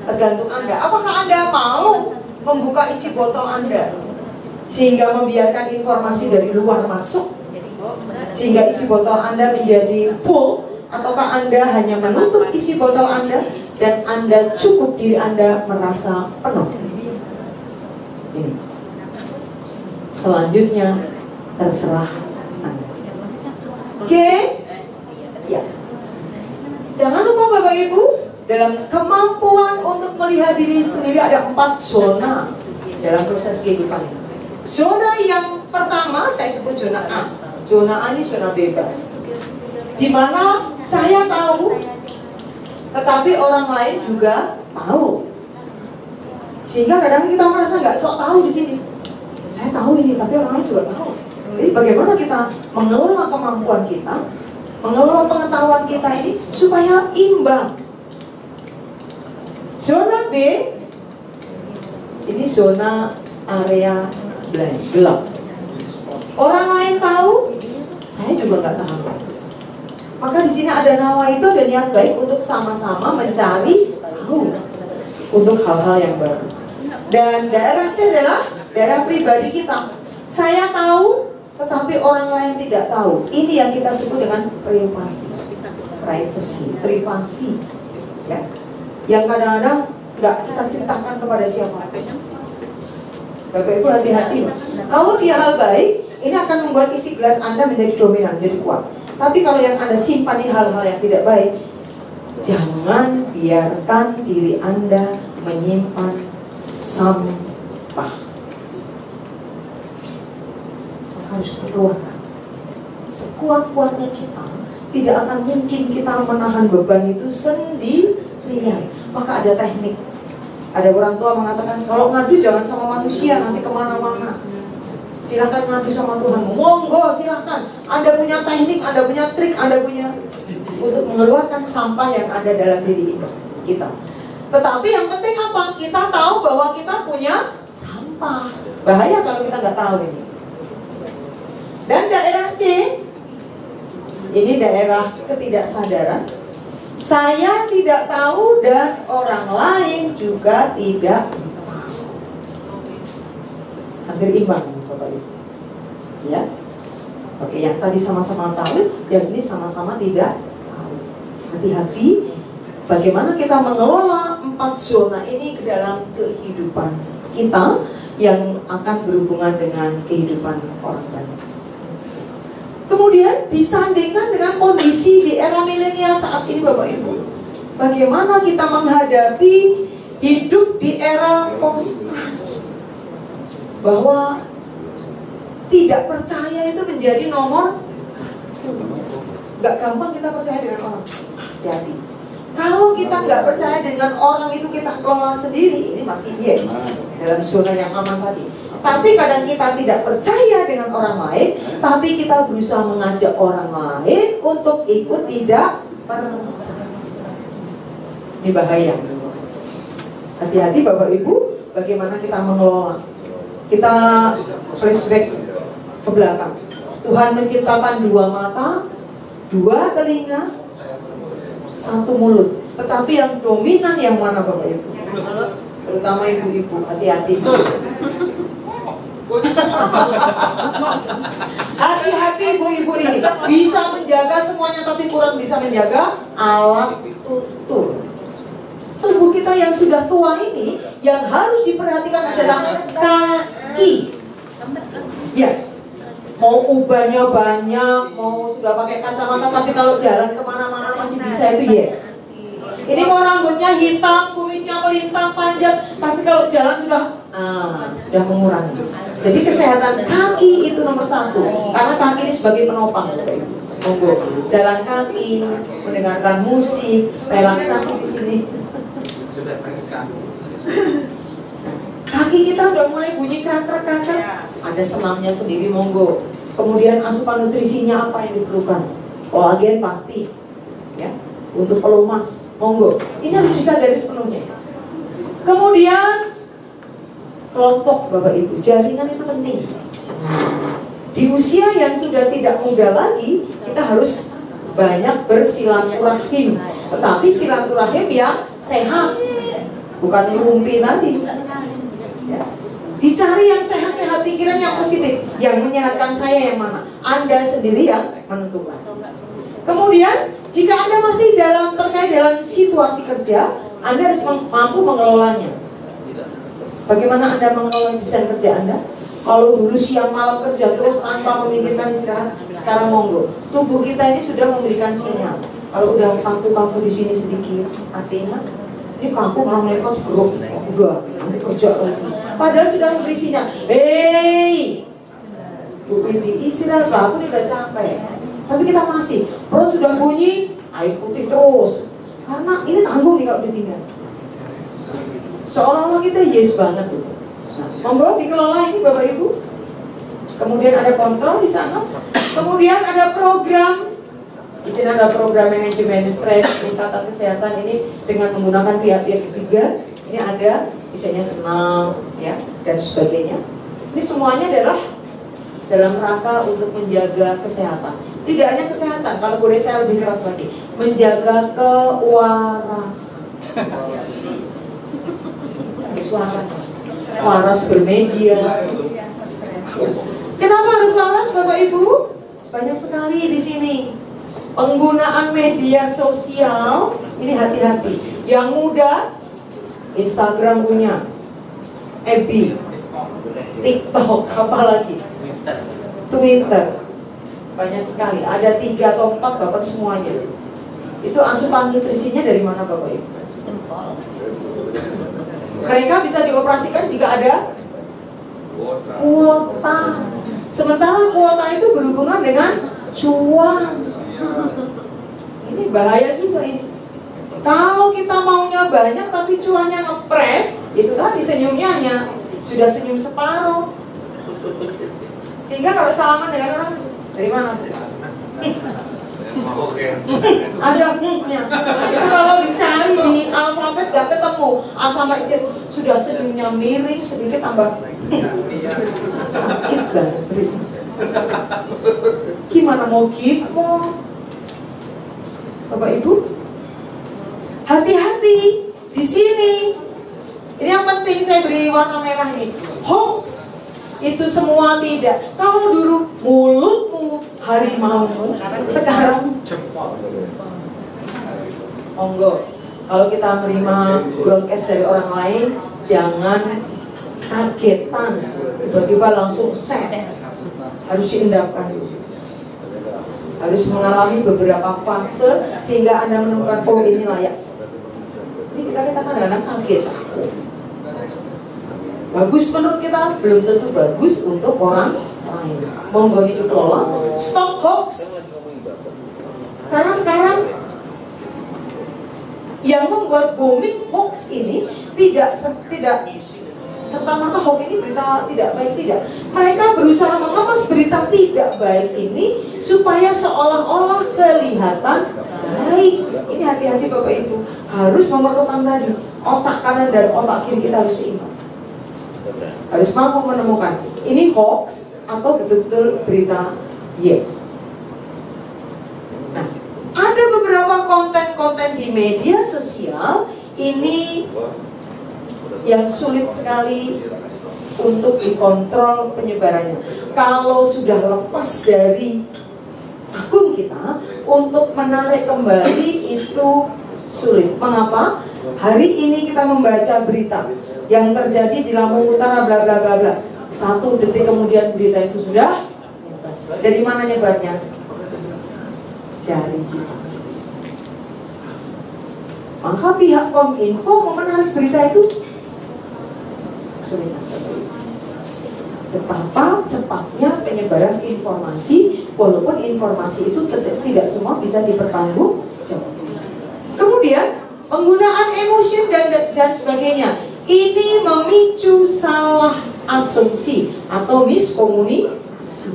D: tergantung Anda. Apakah Anda mau membuka isi botol Anda sehingga membiarkan informasi dari luar masuk, sehingga isi botol Anda menjadi full, Ataukah Anda hanya menutup isi botol Anda dan Anda cukup diri Anda merasa penuh? Ini. Selanjutnya terserah Anda. Oke? Ya. Jangan lupa Bapak Ibu, dalam kemampuan untuk melihat diri sendiri ada 4 zona dalam proses kehidupan ini. Zona yang pertama saya sebut zona A. Zona A ini zona bebas, di mana saya tahu, tetapi orang lain juga tahu. Sehingga kadang kita merasa nggak sok tahu di sini. Saya tahu ini, tapi orang lain juga tahu. Jadi bagaimana kita mengelola kemampuan kita, mengelola pengetahuan kita ini supaya imbang. Zona B ini zona area gelap. Orang lain tahu, saya juga nggak tahu. Maka di sini ada nawa itu ada niat baik untuk sama-sama mencari tahu untuk hal-hal yang baru. Dan daerah C adalah daerah pribadi kita. Saya tahu, tetapi orang lain tidak tahu. Ini yang kita sebut dengan privasi. Privasi. Ya. Yang kadang-kadang nggak kita ceritakan kepada siapa. Bapak Ibu hati-hati. Kalau dia hal baik, ini akan membuat isi gelas Anda menjadi dominan, menjadi kuat. Tapi kalau yang Anda simpan di hal-hal yang tidak baik, jangan biarkan diri Anda menyimpan sampah. Maka harus dikeluarkan. Sekuat-kuatnya kita, tidak akan mungkin kita menahan beban itu sendirian. Maka ada teknik. Ada orang tua mengatakan, kalau ngadu jangan sama manusia, nanti kemana-mana. Silahkan ngadu sama Tuhan. Monggo silahkan. Anda punya teknik, Anda punya trik, Anda punya untuk mengeluarkan sampah yang ada dalam diri kita. Tetapi yang penting apa? Kita tahu bahwa kita punya sampah. Bahaya kalau kita nggak tahu ini. Dan daerah C, ini daerah ketidaksadaran. Saya tidak tahu dan orang lain juga tidak tahu. Hampir imbang Bapak Ibu. Ya. Oke, yang tadi sama-sama tahu, yang ini sama-sama tidak tahu. Hati-hati bagaimana kita mengelola 4 zona ini ke dalam kehidupan kita yang akan berhubungan dengan kehidupan orang lain. Kemudian disandingkan dengan kondisi di era milenial saat ini Bapak Ibu. Bagaimana kita menghadapi hidup di era post-trust, bahwa tidak percaya itu menjadi nomor 1. Gak gampang kita percaya dengan orang. Hati-hati. Kalau kita nggak percaya dengan orang itu kita kelola sendiri, ini masih yes dalam zona yang aman tadi. Tapi kadang kita tidak percaya dengan orang lain, tapi kita berusaha mengajak orang lain untuk ikut tidak percaya. Ini bahaya. Hati-hati Bapak Ibu, bagaimana kita mengelola. Kita flashback ke belakang. Tuhan menciptakan 2 mata, 2 telinga, 1 mulut. Tetapi yang dominan yang mana Bapak Ibu? Terutama ibu-ibu, hati-hati. Hati-hati ibu-ibu ini bisa menjaga semuanya tapi kurang bisa menjaga alat tutur. Tubuh kita yang sudah tua ini yang harus diperhatikan adalah kaki. Ya, mau ubannya banyak, mau sudah pakai kacamata, tapi kalau jalan kemana-mana masih bisa itu yes. Ini mau rambutnya hitam, kumisnya melintang panjang, tapi kalau jalan sudah mengurangi. Jadi kesehatan kaki itu nomor 1, karena kaki ini sebagai penopang. Monggo jalan kaki, mendengarkan musik, relaksasi di sini. Kaki kita udah mulai bunyi kraker-kraker, ada senamnya sendiri, monggo. Kemudian asupan nutrisinya apa yang diperlukan? Kolagen pasti, ya. Untuk pelumas, monggo. Ini harus disadari sepenuhnya. Kemudian kelompok Bapak Ibu, jaringan itu penting. Di usia yang sudah tidak muda lagi, kita harus banyak bersilaturahim. Tetapi silaturahim yang sehat, bukan rumpi tadi. Ya. Dicari yang sehat-sehat, pikiran yang positif. Yang menyehatkan saya yang mana? Anda sendiri yang menentukan. Kemudian Jika Anda masih terkait dalam situasi kerja, Anda harus mampu mengelolanya. Bagaimana Anda mengelola desain kerja Anda? Kalau dulu siang malam kerja terus tanpa memikirkan istirahat, sekarang monggo. Tubuh kita ini sudah memberikan sinyal. Kalau udah kaku-kaku di sini sedikit, artinya ini kaku malah melekot grup, udah nanti kerja lagi. Padahal sudah memberi sinyal, hei, Bu Widi istirahat lah, aku ini udah capek. Tapi kita masih, perut sudah bunyi, air putih terus. Karena ini tanggung nih kalau ditinggal. Seolah-olah kita yes banget tuh. Monggo dikelola ini Bapak Ibu. Kemudian ada kontrol di sana. Kemudian ada program. Di sini ada program manajemen stres, peningkatan kesehatan ini dengan menggunakan pihak-pihak ketiga. Ini ada misalnya senam, ya, dan sebagainya. Ini semuanya adalah dalam rangka untuk menjaga kesehatan. Tidak hanya kesehatan, kalau boleh saya lebih keras lagi, menjaga kewarasan. Waras bermedia. Kenapa harus waras Bapak Ibu? Banyak sekali di sini. Penggunaan media sosial ini hati-hati. Yang muda Instagram punya, FB, TikTok, apalagi Twitter. Banyak sekali. Ada 3 atau 4 bahkan semuanya. Itu asupan nutrisinya dari mana Bapak Ibu? Mereka bisa dioperasikan jika ada kuota. Sementara kuota itu berhubungan dengan cuan. Ini bahaya juga ini. Kalau kita maunya banyak tapi cuannya ngepres, itu tadi senyumnya hanya sudah senyum separuh. Sehingga kalau salaman dengan orang, dari mana? Ada nya. Itu kalau dicari di alfabet gak ketemu. A sampai Z sudah senyumnya miring sedikit tambah sakit banget. Gimana mau gitu? Bapak Ibu, hati-hati di sini. Ini yang penting saya beri warna merah ini. Hoax itu semua tidak. Kalau dulu mulutmu harimau, sekarang monggo. Kalau kita menerima broadcast dari orang lain, jangan kagetan, tiba-tiba langsung share. Harus diendapkan, harus mengalami beberapa fase sehingga Anda menemukan oh ini layak. Ini kita kadang-kadang kaget. Bagus menurut kita, belum tentu bagus untuk orang lain. Monggo dikelola. Stop hoax. Karena sekarang yang membuat booming hoax ini tidak serta-merta hoax ini berita tidak baik, tidak. Mereka berusaha mengemas berita tidak baik ini supaya seolah-olah kelihatan baik. Ini hati-hati Bapak Ibu, harus memerlukan tadi otak kanan dan otak kiri kita harus seimbang. Harus mampu menemukan ini hoax atau betul-betul berita yes. Nah, ada beberapa konten-konten di media sosial ini yang sulit sekali untuk dikontrol penyebarannya. Kalau sudah lepas dari akun kita, untuk menarik kembali itu sulit. Mengapa? Hari ini kita membaca berita yang terjadi di Lampung Utara bla bla bla bla. 1 detik kemudian berita itu sudah nyebar. Dari mana nyebarnya? Jari kita. Maka pihak Kominfo mau menarik berita itu sulit. Betapa cepatnya penyebaran informasi, walaupun informasi itu tidak semua bisa dipertanggungjawabkan. Kemudian penggunaan emosi dan sebagainya. Ini memicu salah asumsi atau miskomunikasi.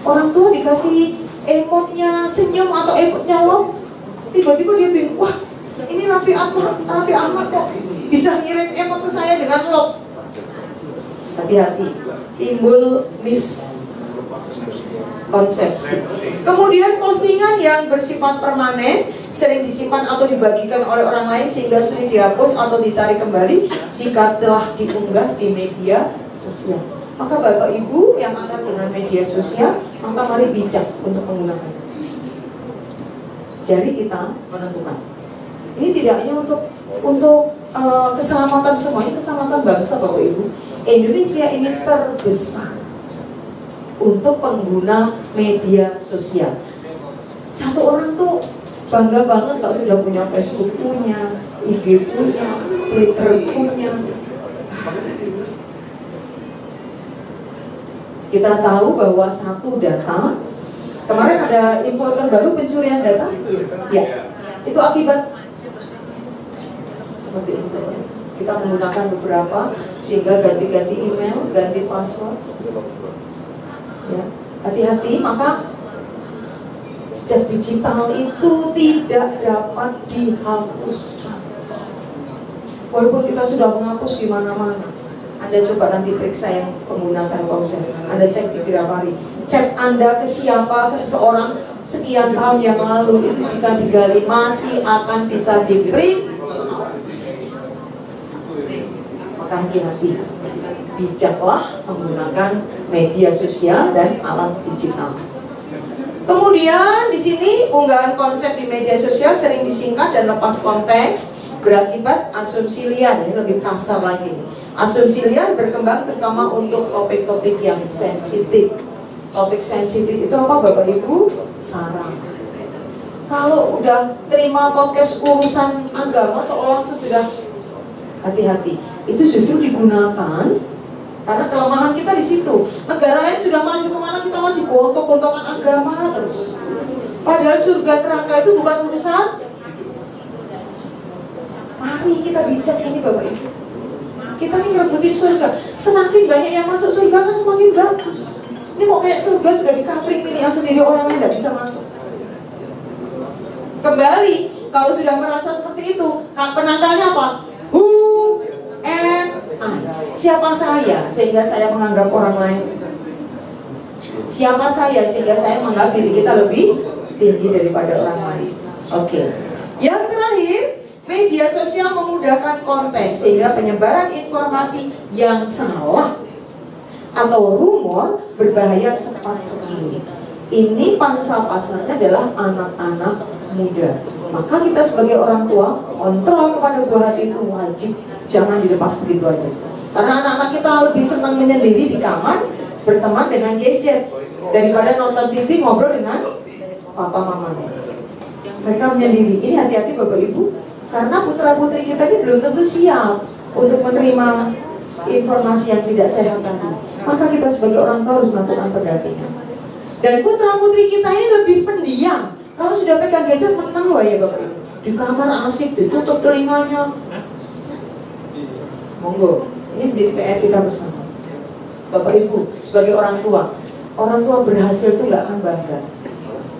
D: Orang tua dikasih emotnya senyum atau emotnya love, tiba-tiba dia bingung, wah ini Raffi Ahmad kok bisa ngirim emot ke saya dengan love. Hati-hati, timbul miskonsepsi. Kemudian postingan yang bersifat permanen sering disimpan atau dibagikan oleh orang lain sehingga sulit dihapus atau ditarik kembali jika telah diunggah di media sosial. Maka Bapak Ibu yang akan dengan media sosial, maka mari bijak untuk menggunakannya. Jari kita menentukan. Ini tidak hanya untuk keselamatan semuanya, keselamatan bangsa Bapak Ibu. Indonesia ini terbesar untuk pengguna media sosial. Satu orang tuh bangga banget kalau sudah punya Facebook punya, IG punya, Twitter punya. Kita tahu bahwa satu data, kemarin ada info terbaru pencurian data, ya, itu akibat seperti itu. Kita menggunakan beberapa sehingga ganti-ganti email, ganti password. Ya, hati-hati, maka jejak digital itu tidak dapat dihapuskan. Walaupun kita sudah menghapus di mana-mana. Anda coba nanti periksa yang menggunakan ponsel. Anda cek di Grafari. Chat Anda ke siapa, ke seseorang sekian tahun yang lalu, itu jika digali masih akan bisa di-print. Maka hati-hati, bijaklah menggunakan media sosial dan alat digital. Kemudian di sini unggahan konsep di media sosial sering disingkat dan lepas konteks berakibat asumsi liar. Ini lebih kasar lagi. Asumsi liar berkembang terutama untuk topik-topik yang sensitif. Topik sensitif itu apa Bapak Ibu? Sarang. Kalau udah terima podcast urusan agama seolah sudah, hati-hati. Itu justru digunakan karena kelemahan kita di situ. Negara lain sudah maju kemana, kita masih gontok-gontokan agama terus. Padahal surga neraka itu bukan urusan. Mari kita bijak ini Bapak Ibu. Kita ini ngerebutin surga. Semakin banyak yang masuk surga kan semakin bagus. Ini kok kayak surga sudah dikapring ini yang sendiri orang lain tidak bisa masuk. Kembali, kalau sudah merasa seperti itu, penangkalnya apa? Who am I? Siapa saya sehingga saya menganggap orang lain? Siapa saya sehingga saya menganggap diri kita lebih tinggi daripada orang lain? Oke. Yang terakhir, media sosial memudahkan konten sehingga penyebaran informasi yang salah atau rumor berbahaya cepat sekali. Ini pangsa pasarnya adalah anak-anak muda. Maka kita sebagai orang tua kontrol kepada buah hati itu wajib, jangan dilepas begitu aja. Karena anak-anak kita lebih senang menyendiri di kamar, berteman dengan gadget daripada nonton TV ngobrol dengan papa mamanya. Mereka menyendiri. Ini hati-hati Bapak Ibu. Karena putra-putri kita ini belum tentu siap untuk menerima informasi yang tidak sehat tadi. Maka kita sebagai orang tua harus melakukan pendampingan. Dan putra-putri kita ini lebih pendiam. Kalau sudah pegang gadget menang loh ya Bapak Ibu. Di kamar asik, ditutup telinganya. Monggo, ini menjadi PR kita bersama. Bapak Ibu, sebagai orang tua berhasil itu nggak akan bangga.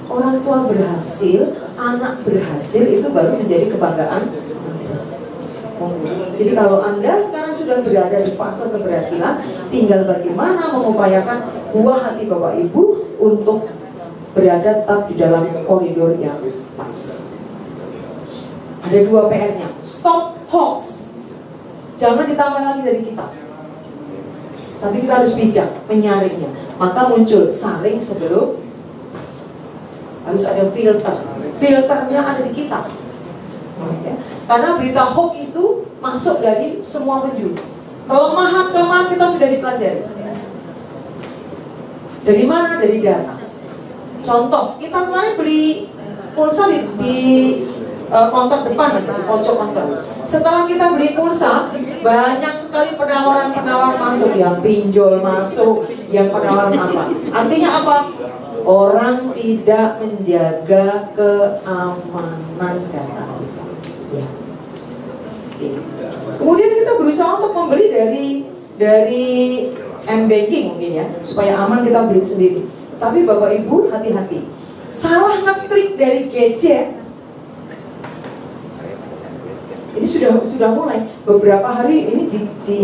D: Orang tua berhasil, anak berhasil itu baru menjadi kebanggaan. Jadi kalau Anda sekarang sudah berada di fase keberhasilan, tinggal bagaimana mengupayakan buah hati Bapak Ibu untuk berada tetap di dalam koridor yang pas. Ada dua PR-nya. Stop hoax. Jangan ditambah lagi dari kita. Tapi kita harus bijak menyaringnya. Maka muncul saring sebelum. Harus ada filter. Filternya ada di kita. Ya. Karena berita hoax itu masuk dari semua penjuru. Kelemahan kita sudah dipelajari. Dari mana? Dari data. Contoh, kita kemarin beli pulsa di konter depan, di pojok konter. Setelah kita beli pulsa, banyak sekali penawaran-penawaran masuk. Yang pinjol masuk, yang penawaran apa. Artinya apa? Orang tidak menjaga keamanan data. Ya. Kemudian kita berusaha untuk membeli dari m-banking mungkin ya, supaya aman kita beli sendiri. Tapi Bapak Ibu hati-hati. Salah ngeklik dari gadget. Ini sudah mulai beberapa hari ini di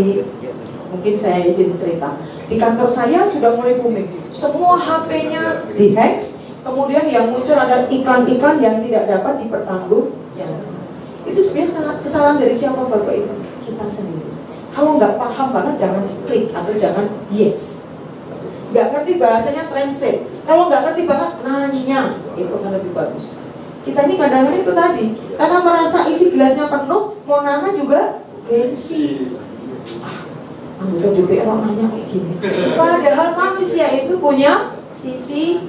D: mungkin saya izin cerita. Di kantor saya sudah mulai booming. Semua HP-nya dihack, kemudian yang muncul ada iklan-iklan yang tidak dapat dipertanggungjawabkan. Itu sebenarnya kesalahan dari siapa Bapak Ibu? Kita sendiri. Kalau nggak paham banget jangan diklik atau jangan yes. Nggak ngerti bahasanya translate. Kalau nggak ngerti banget nanya, itu akan lebih bagus. Kita ini kadang-kadang itu tadi, karena merasa isi gelasnya penuh, mau nana juga gengsi. Anggota DPR orang nanya kayak gini. Padahal manusia itu punya sisi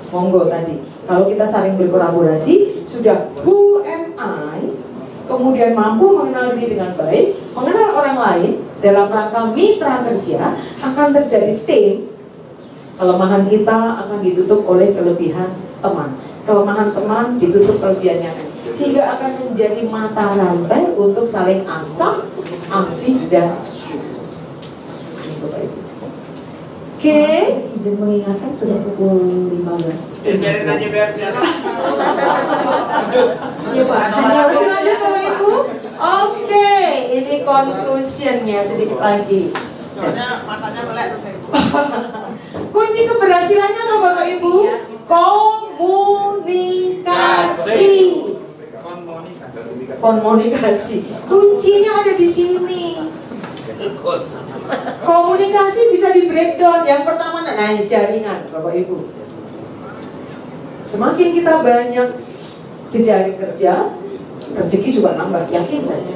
D: monggo tadi. Kalau kita saling berkolaborasi, sudah who am I, kemudian mampu mengenal diri dengan baik, mengenal orang lain dalam rangka mitra kerja, akan terjadi tim. Kelemahan kita akan ditutup oleh kelebihan teman. Kelemahan teman ditutup kelebihannya, sehingga akan menjadi mata rantai untuk saling asih dan Oke.
B: Izin mengingatkan sudah pukul 15.
C: Biarin aja, biar.
B: Iya Pak, hanya
D: Masih lanjut Bapak Ibu? Oke, ini conclusionnya sedikit lagi.
F: Soalnya matanya melek.
D: Kunci keberhasilannya apa Bapak Ibu? Komunikasi. Komunikasi. Kuncinya ada di sini. Komunikasi bisa di breakdown. Yang pertama, jaringan Bapak Ibu. Semakin kita banyak jejaring kerja, rezeki juga nambah, yakin saja.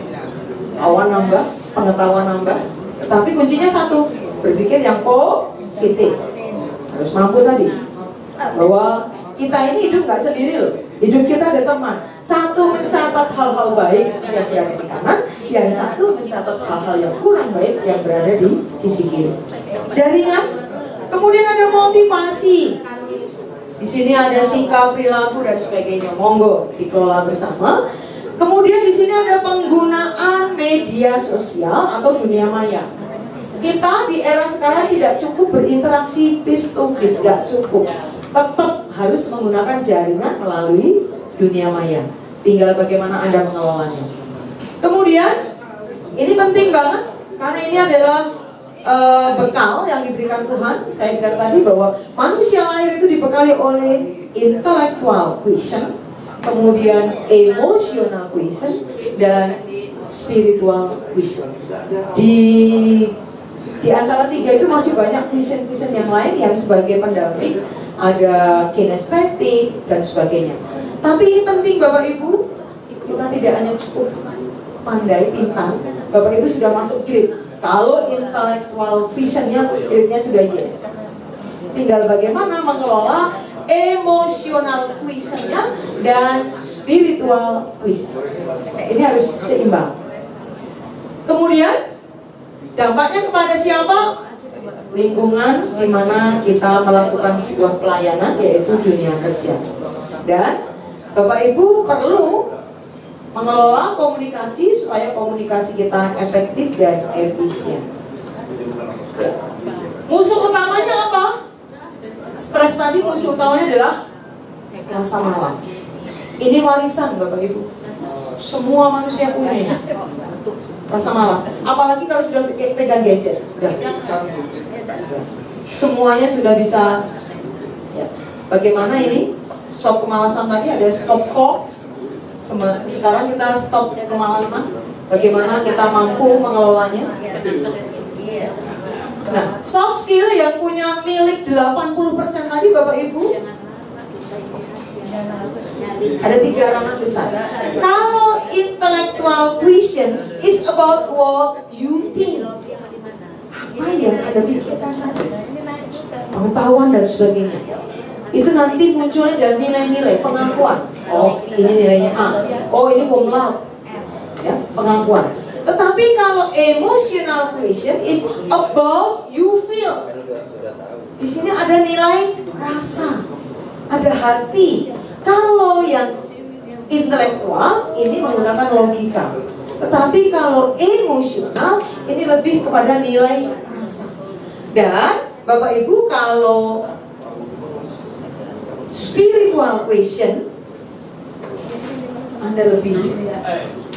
D: Awan nambah, pengetahuan nambah. Tetapi kuncinya satu, berpikir yang positif. Harus mampu tadi bahwa kita ini hidup nggak sendiri loh. Hidup kita ada teman. Satu mencatat hal-hal baik yang berada di kanan, yang satu mencatat hal-hal yang kurang baik yang berada di sisi kiri. Jaringan. Kemudian ada motivasi. Di sini ada sikap, perilaku dan sebagainya. Monggo dikelola bersama. Kemudian di sini ada penggunaan media sosial atau dunia maya. Kita di era sekarang tidak cukup berinteraksi face to face, gak cukup. Tetap harus menggunakan jaringan melalui dunia maya. Tinggal bagaimana Anda mengelolanya. Kemudian ini penting banget karena ini adalah bekal yang diberikan Tuhan. Saya bilang tadi bahwa manusia lahir itu dibekali oleh intellectual quotient, kemudian emotional quotient, dan spiritual quotient. Di antara tiga itu masih banyak quotient yang lain yang sebagai pendamping. Ada kinestetik dan sebagainya. Tapi ini penting Bapak Ibu, kita tidak hanya cukup pandai, pintar. Bapak Ibu sudah masuk grade. Kalau intellectual visionnya, grade-nya sudah yes. Tinggal bagaimana mengelola emotional quotient-nya dan spiritual quotient. Ini harus seimbang. Kemudian dampaknya kepada siapa? Lingkungan di mana kita melakukan sebuah pelayanan, yaitu dunia kerja. Dan Bapak Ibu perlu mengelola komunikasi supaya komunikasi kita efektif dan efisien. Musuh utamanya apa? Stres tadi musuh utamanya adalah rasa malas. Ini warisan Bapak Ibu. Semua manusia punya rasa malas. Apalagi kalau sudah pegang gadget, semuanya sudah bisa. Ya. Bagaimana ini? Stop kemalasan tadi, ada stop hoax. Sekarang kita stop kemalasan. Bagaimana kita mampu mengelolanya? Nah, soft skill yang punya milik 80% tadi Bapak Ibu, ada 3 ranah besar. Kalau intellectual quotient is about what you think, apa yang Anda pikirkan saja, pengetahuan dan sebagainya, itu nanti munculnya dalam nilai-nilai pengakuan. Oh, ini nilainya A. Oh, ini cum laude. Ya, pengakuan. Tetapi kalau emotional quotient is about you feel. Di sini ada nilai rasa, ada hati. Kalau yang intelektual ini menggunakan logika. Tetapi kalau emosional ini lebih kepada nilai rasa. Dan Bapak Ibu, kalau spiritual quotient, Anda lebih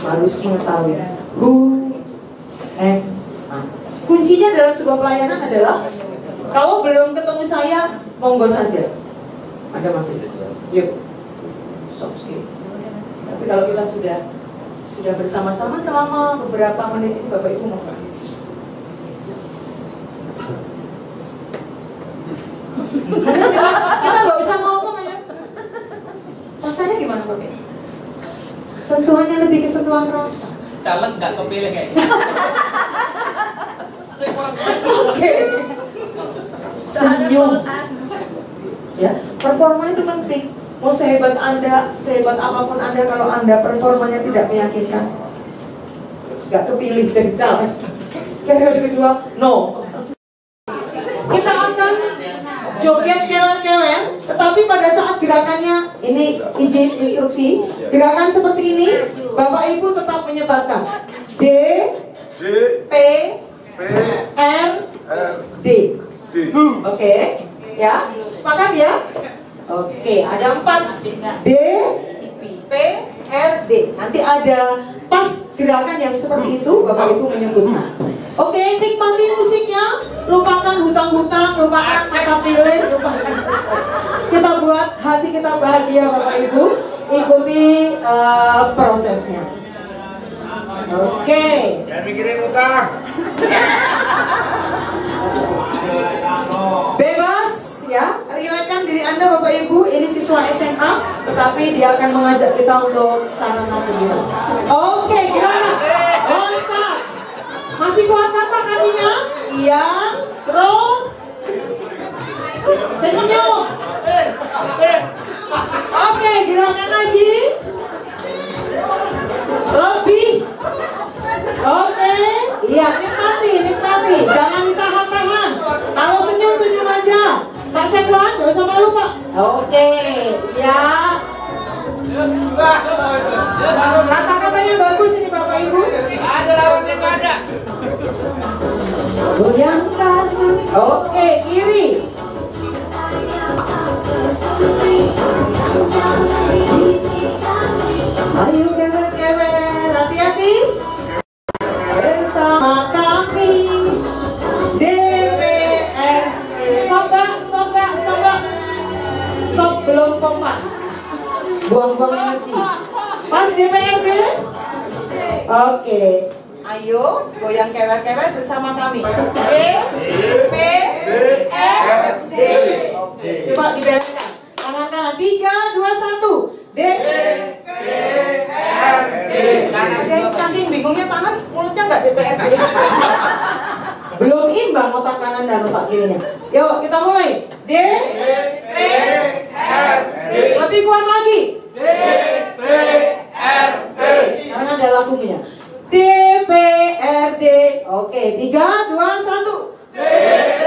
D: harus mengetahui who am I. Kuncinya dalam sebuah pelayanan adalah, kalau belum ketemu saya, monggo saja Anda masuk. Yuk, soft skill. Tapi kalau kita sudah bersama-sama selama beberapa menit ini, Bapak Ibu mau kita nggak usah ngomong ya. sentuhannya lebih ke sentuhan rasa.
F: Caleg nggak kepilih kayaknya.
D: Oke. Senyum. Ya, performa itu penting. Mau sehebat Anda, sehebat apapun Anda, kalau Anda performanya tidak meyakinkan, nggak kepilih jadi caleg. Periode kedua, no. Kita akan joget kewer-kewer, tetapi pada saat gerakannya, ini izin instruksi, gerakan seperti ini, Bapak Ibu tetap menyebatkan D, P, R, D. Oke, ya, sepakat ya? Oke, ada 4 D, P, R, D. Nanti ada pas gerakan yang seperti itu, Bapak Ibu menyebutkan. Oke, nikmati musiknya, lupakan hutang-hutang, lupakan kata pilih, lupakan. Kita buat hati kita bahagia, Bapak Ibu. Ikuti prosesnya. Oke.
C: Jangan mikirin utang.
D: Bebas ya, relaxkan diri Anda Bapak Ibu. Ini siswa SMA, tetapi dia akan mengajak kita untuk sarana kegiatan. Oke, gimana? Loncat. Masih kuat kan Pak kakinya? Iya. Terus senyum. Oke, gerakan lagi. Lebih. Oke. Iya, nikmati. Jangan ditahan-tahan. Kalau senyum aja. Pak Sekwan, gak usah malu Pak. Oke, siap. Kata-katanya bagus ini Bapak Ibu.
F: Ada lawannya nggak ada.
D: Goyangkan. Oke, kiri. Ayo kewer-kewer, hati-hati. Bersama kami DPR. Stop, belum kompak. Buang-buang energi. Pas DPRD. Oke. Ayo goyang kewer-kewer bersama kami. D, P, R, D. Oke. Coba dibereskan. Tangan kanan 3, 2, 1. D, P, R, D. Saking bingungnya tangan, mulutnya nggak DPRD. Belum imbang otak kanan dan otak kirinya. Yuk kita mulai. D, P, R, D. Lebih kuat lagi. D, P, R, D. Sekarang ada lagunya. D, P, R, D. Oke, 3, 2, 1. D, P,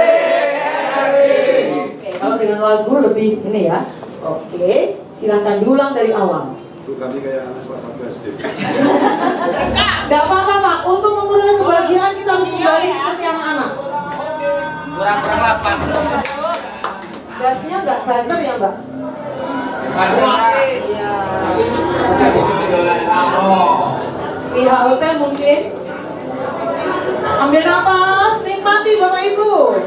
D: R, D. Oke, kalau dengan lagu lebih ini ya. Oke, silakan diulang dari awal.
C: Itu kami kayak anak kelas 1 SD.
D: Tidak apa-apa Pak, untuk memperoleh kebahagiaan kita harus kembali seperti anak-anak.
F: Kurang-kurang 8.
D: Gasnya nggak butter ya Mbak? Iya. Pihak hotel mungkin. Ambil nafas, nikmati Bapak Ibu.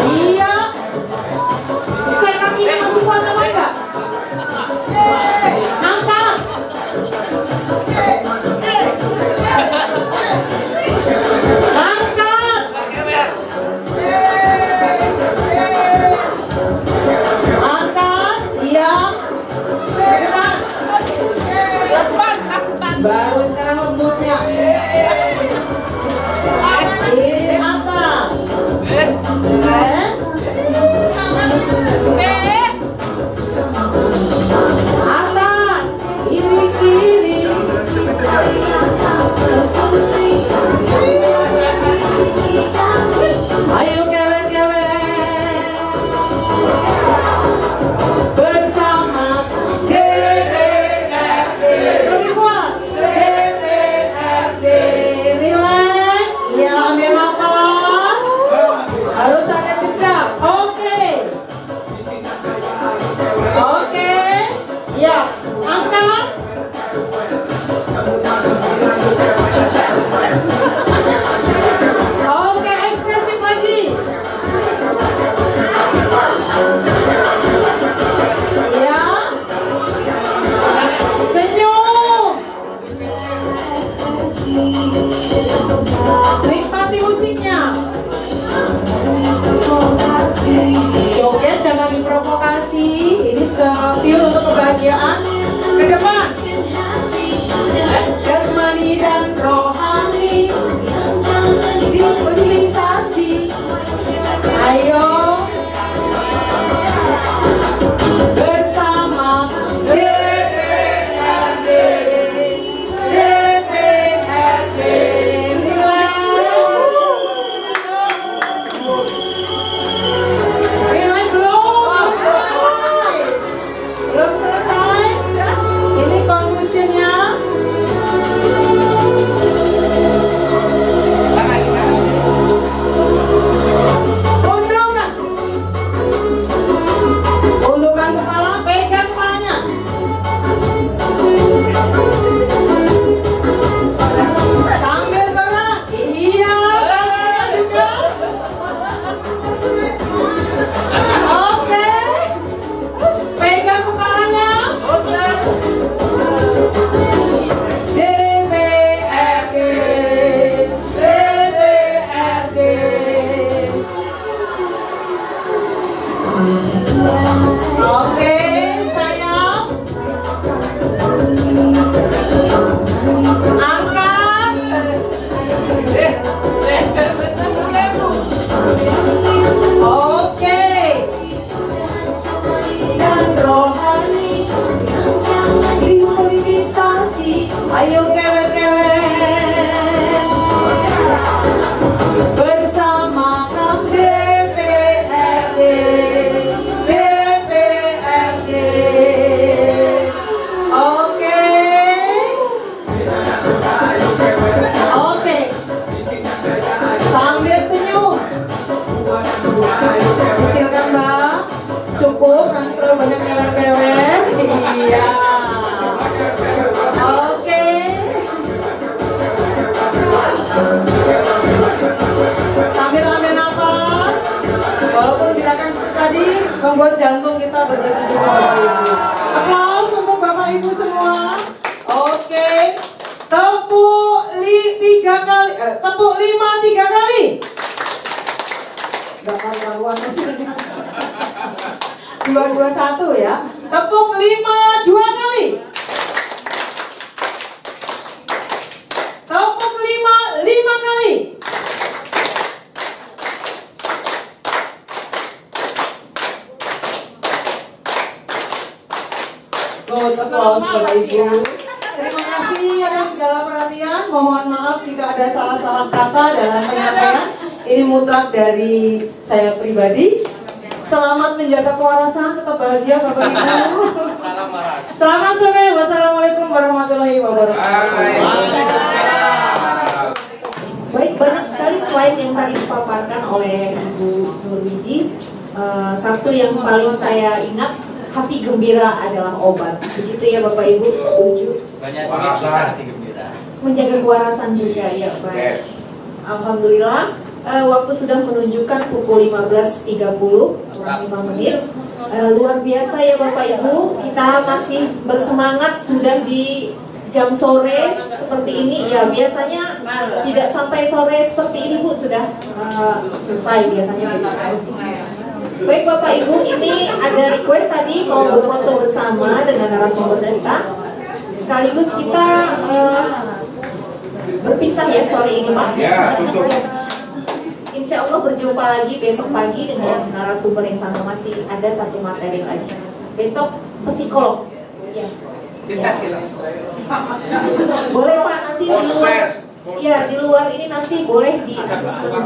D: Iya. Cek kakinya masih kuat apa enggak? Angkat. Angkat. Angkat. Iya. Baru sekarang lembutnya. Di atas. Atas. Kiri. Ayo kewer-kewer. Bersama DPRD. Lebih kuat. DPRD. membuat jantung kita berdetak Bapak Ibu. Aplaus untuk Bapak Ibu semua. Oke, tepuk 5 3 kali. Gak karuan masih 221 ya. Tepuk 5 2 kali. Tepuk 5 kali. Good applause Bapak Ibu. Terima kasih atas segala perhatian. Mohon maaf jika ada salah-salah kata dalam penyampaian. Ini mutlak dari saya pribadi. Selamat menjaga kewarasan, tetap bahagia Bapak Ibu.
F: Salam waras.
D: Selamat sore. Wassalamualaikum warahmatullahi wabarakatuh.
B: Baik, banyak sekali slide yang tadi dipaparkan oleh Ibu Nurwidi. Satu yang paling saya ingat, hati gembira adalah obat. Begitu ya Bapak Ibu, setuju?
F: Banyak duit bisa hati gembira.
B: Menjaga kewarasan juga ya, baik. Alhamdulillah, waktu sudah menunjukkan pukul 15.30, kurang 5 menit. Luar biasa ya Bapak Ibu, kita masih bersemangat sudah di jam sore seperti ini. Ya biasanya tidak sampai sore seperti ini Bu, sudah selesai biasanya. Baik Bapak Ibu, ini ada request tadi mau berfoto bersama dengan narasumber kita. Sekaligus kita berpisah ya sore ini Pak.
C: Ya, tutup.
B: Insya Allah berjumpa lagi besok pagi dengan narasumber yang sama, masih ada satu materi lagi. Besok psikolog. Ya.
F: Kita silang.
B: Boleh Pak nanti di luar. Ya di luar ini nanti boleh di asesmen.